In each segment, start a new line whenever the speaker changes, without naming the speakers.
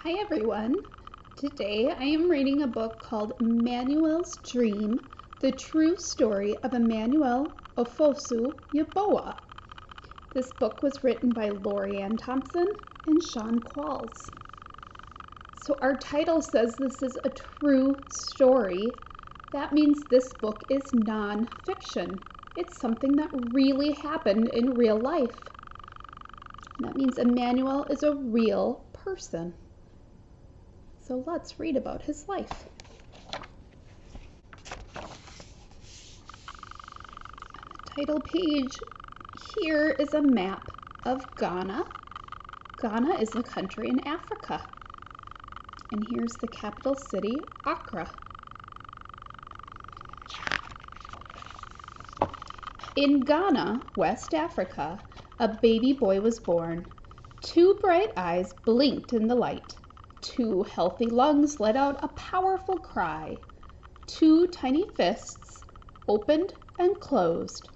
Hi everyone. Today I am reading a book called Emmanuel's Dream, the true story of Emmanuel Ofosu Yeboah. This book was written by Lorianne Thompson and Sean Qualls. So our title says this is a true story. That means this book is non-fiction. It's something that really happened in real life. That means Emmanuel is a real person. So let's read about his life. On the title page, here is a map of Ghana. Ghana is a country in Africa. And here's the capital city, Accra. In Ghana, West Africa, a baby boy was born. 2 bright eyes blinked in the light. 2 healthy lungs let out a powerful cry. 2 tiny fists opened and closed,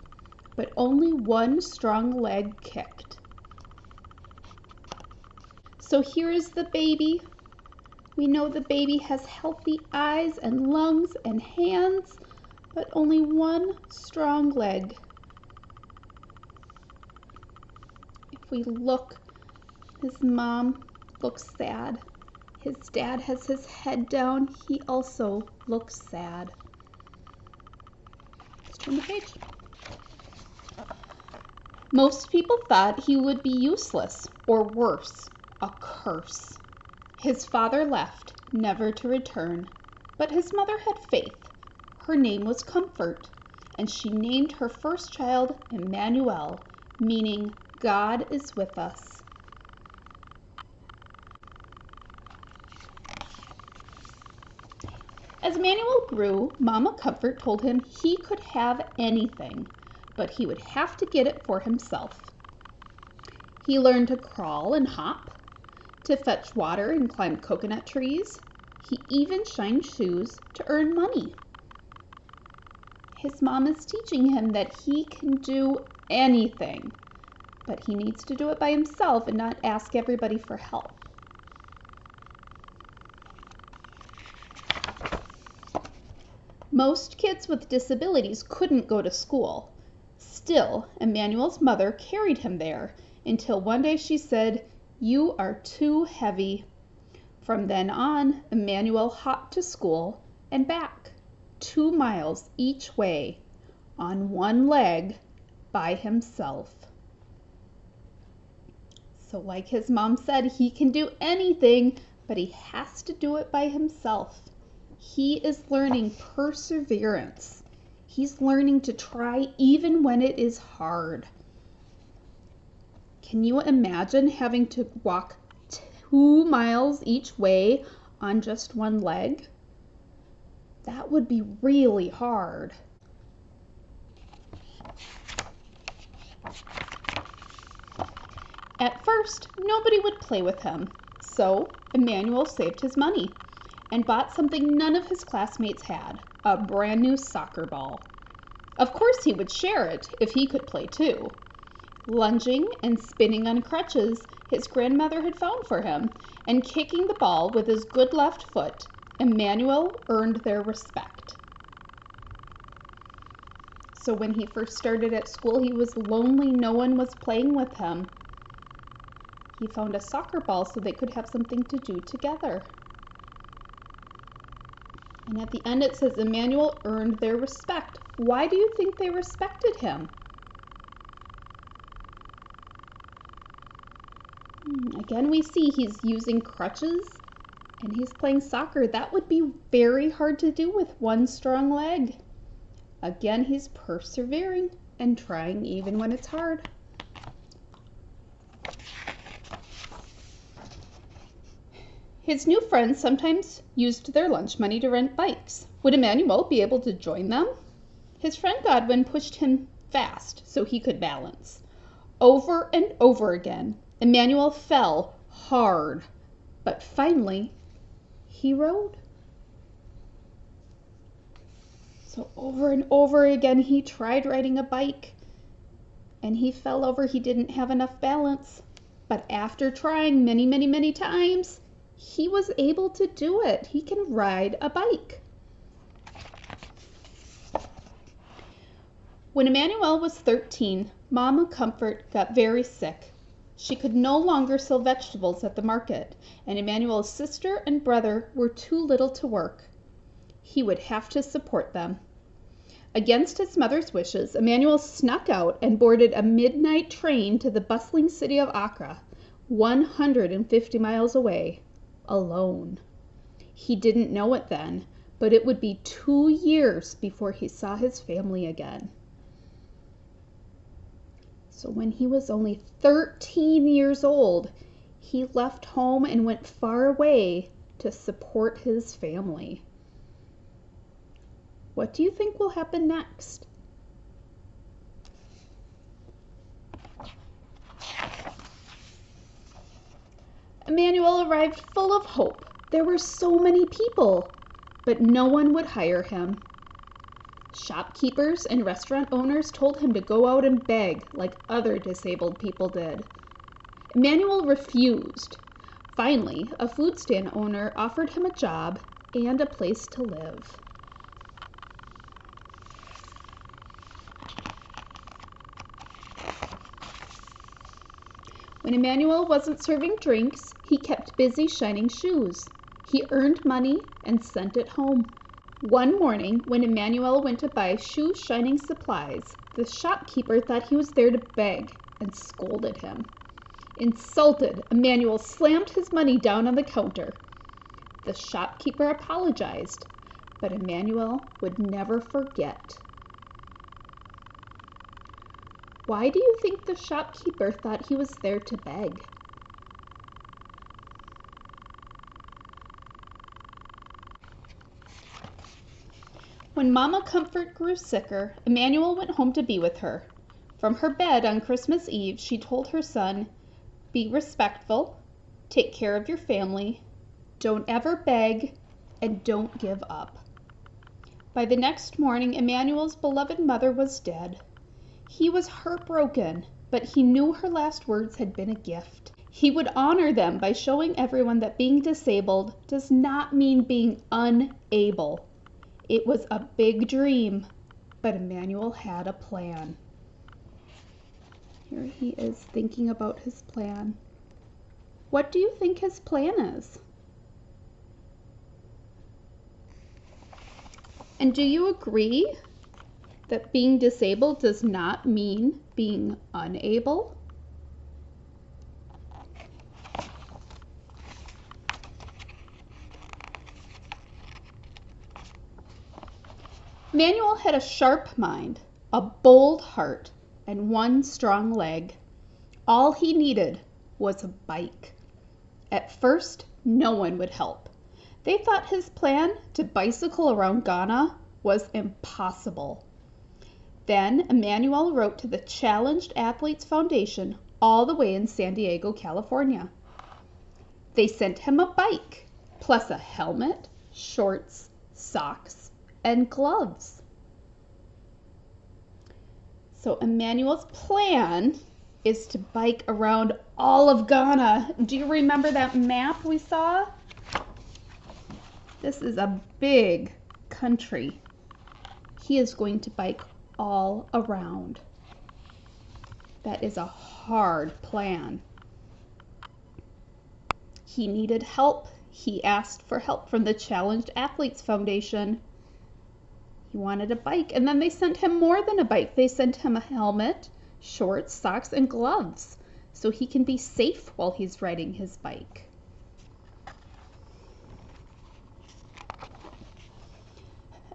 but only 1 strong leg kicked. So here is the baby. We know the baby has healthy eyes and lungs and hands, but only 1 strong leg. If we look, his mom looks sad. His dad has his head down. He also looks sad. Let's turn the page. Most people thought he would be useless, or worse, a curse. His father left, never to return, but his mother had faith. Her name was Comfort, and she named her first child Emmanuel, meaning God is with us. As Emmanuel grew, Mama Comfort told him he could have anything, but he would have to get it for himself. He learned to crawl and hop, to fetch water and climb coconut trees. He even shined shoes to earn money. His mom is teaching him that he can do anything, but he needs to do it by himself and not ask everybody for help. Most kids with disabilities couldn't go to school. Still, Emmanuel's mother carried him there until one day she said, "You are too heavy." From then on, Emmanuel hopped to school and back, 2 miles each way, on 1 leg, by himself. So like his mom said, he can do anything, but he has to do it by himself. He is learning perseverance. He's learning to try even when it is hard. Can you imagine having to walk 2 miles each way on just 1 leg? That would be really hard. At first, nobody would play with him, so Emmanuel saved his money and bought something none of his classmates had, a brand new soccer ball. Of course he would share it if he could play too. Lunging and spinning on crutches his grandmother had found for him, and kicking the ball with his good left foot, Emmanuel earned their respect. So when he first started at school, he was lonely. No one was playing with him. He found a soccer ball so they could have something to do together. And at the end it says Emmanuel earned their respect. Why do you think they respected him? Again, we see he's using crutches and he's playing soccer. That would be very hard to do with 1 strong leg. Again, he's persevering and trying even when it's hard. His new friends sometimes used their lunch money to rent bikes. Would Emmanuel be able to join them? His friend Godwin pushed him fast so he could balance. Over and over again, Emmanuel fell hard, but finally he rode. So over and over again he tried riding a bike, and he fell over. He didn't have enough balance. But after trying many times, He was able to do it. He can ride a bike. When Emmanuel was 13, Mama Comfort got very sick. She could no longer sell vegetables at the market, and Emmanuel's sister and brother were too little to work. He would have to support them. Against his mother's wishes, Emmanuel snuck out and boarded a midnight train to the bustling city of Accra, 150 miles away, alone. He didn't know it then, but it would be 2 years before he saw his family again. So when he was only 13 years old, he left home and went far away to support his family. What do you think will happen next? Emmanuel arrived full of hope. There were so many people, but no one would hire him. Shopkeepers and restaurant owners told him to go out and beg like other disabled people did. Emmanuel refused. Finally, a food stand owner offered him a job and a place to live. When Emmanuel wasn't serving drinks, he kept busy shining shoes. He earned money and sent it home. One morning, when Emmanuel went to buy shoe shining supplies, the shopkeeper thought he was there to beg and scolded him. Insulted, Emmanuel slammed his money down on the counter. The shopkeeper apologized, but Emmanuel would never forget. Why do you think the shopkeeper thought he was there to beg? When Mama Comfort grew sicker, Emmanuel went home to be with her. From her bed on Christmas Eve, she told her son, "Be respectful, take care of your family, don't ever beg, and don't give up." By the next morning, Emmanuel's beloved mother was dead. He was heartbroken, but he knew her last words had been a gift. He would honor them by showing everyone that being disabled does not mean being unable. It was a big dream, but Emmanuel had a plan. Here he is thinking about his plan. What do you think his plan is? And do you agree that being disabled does not mean being unable? Emmanuel had a sharp mind, a bold heart, and one strong leg. All he needed was a bike. At first, no one would help. They thought his plan to bicycle around Ghana was impossible. Then Emmanuel wrote to the Challenged Athletes Foundation all the way in San Diego, California. They sent him a bike, plus a helmet, shorts, socks, and gloves. So Emmanuel's plan is to bike around all of Ghana. Do you remember that map we saw? This is a big country. He is going to bike all around. That is a hard plan. He needed help. He asked for help from the Challenged Athletes Foundation. He wanted a bike, and then they sent him more than a bike. They sent him a helmet, shorts, socks, and gloves so he can be safe while he's riding his bike.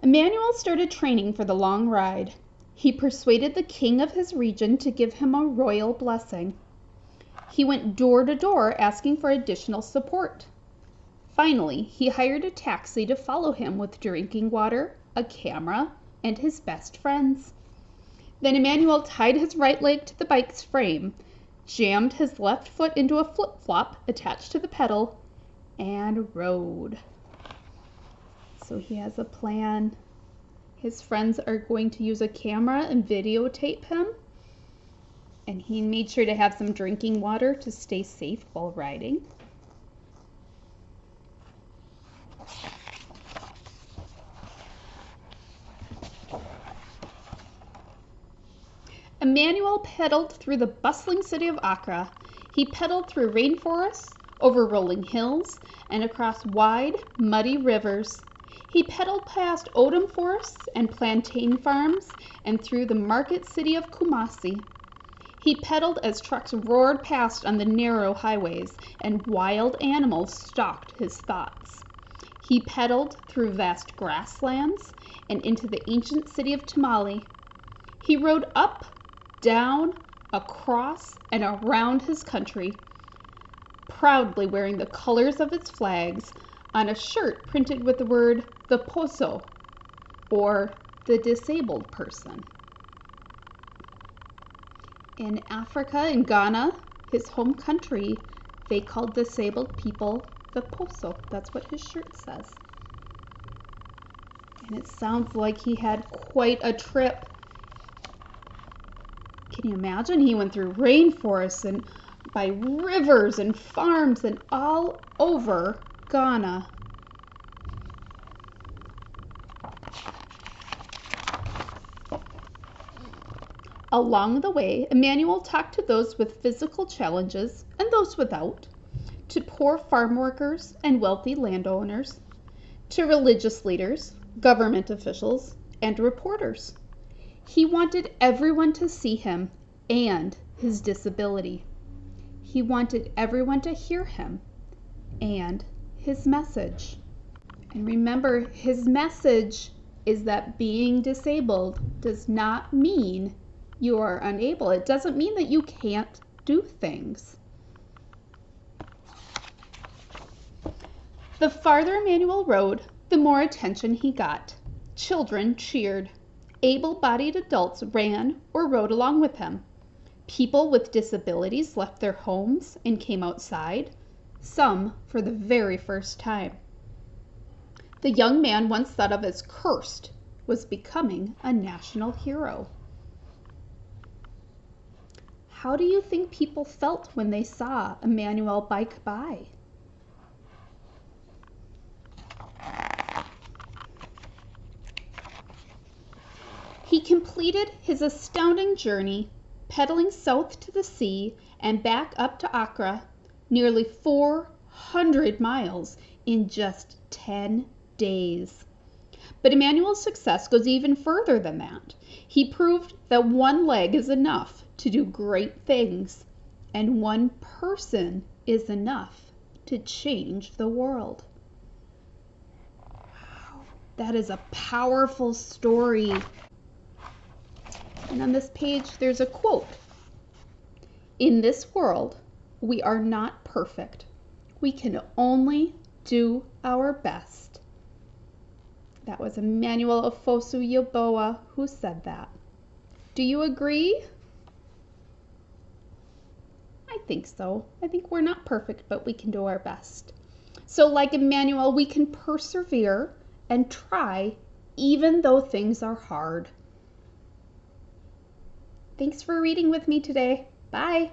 Emmanuel started training for the long ride. He persuaded the king of his region to give him a royal blessing. He went door to door asking for additional support. Finally, he hired a taxi to follow him with drinking water, a camera, and his best friends. Then Emmanuel tied his right leg to the bike's frame, jammed his left foot into a flip-flop attached to the pedal, and rode. So he has a plan. His friends are going to use a camera and videotape him, and he made sure to have some drinking water to stay safe while riding. Emmanuel pedaled through the bustling city of Accra. He pedaled through rainforests, over rolling hills, and across wide, muddy rivers. He pedaled past opium forests and plantain farms and through the market city of Kumasi. He pedaled as trucks roared past on the narrow highways and wild animals stalked his thoughts. He pedaled through vast grasslands and into the ancient city of Tamale. He rode up, down, across, and around his country, proudly wearing the colors of its flags on a shirt printed with the word the Poso, or the disabled person. In Africa, in Ghana, his home country, they called disabled people the Poso. That's what his shirt says. And it sounds like he had quite a trip. Can you imagine? He went through rainforests and by rivers and farms and all over Ghana. Along the way, Emmanuel talked to those with physical challenges and those without, to poor farm workers and wealthy landowners, to religious leaders, government officials, and reporters. He wanted everyone to see him and his disability. He wanted everyone to hear him and his message. And remember, his message is that being disabled does not mean you are unable. It doesn't mean that you can't do things. The farther Emmanuel rode, the more attention he got. Children cheered. Able-bodied adults ran or rode along with him. People with disabilities left their homes and came outside, some for the very first time. The young man once thought of as cursed was becoming a national hero. How do you think people felt when they saw Emmanuel bike by? He completed his astounding journey, pedaling south to the sea and back up to Accra, nearly 400 miles in just 10 days. But Emmanuel's success goes even further than that. He proved that one leg is enough to do great things, and one person is enough to change the world. Wow, that is a powerful story. And on this page, there's a quote. In this world, we are not perfect. We can only do our best. That was Emmanuel Ofosu-Yeboah who said that. Do you agree? I think so. I think we're not perfect, but we can do our best. So like Emmanuel, we can persevere and try even though things are hard. Thanks for reading with me today. Bye.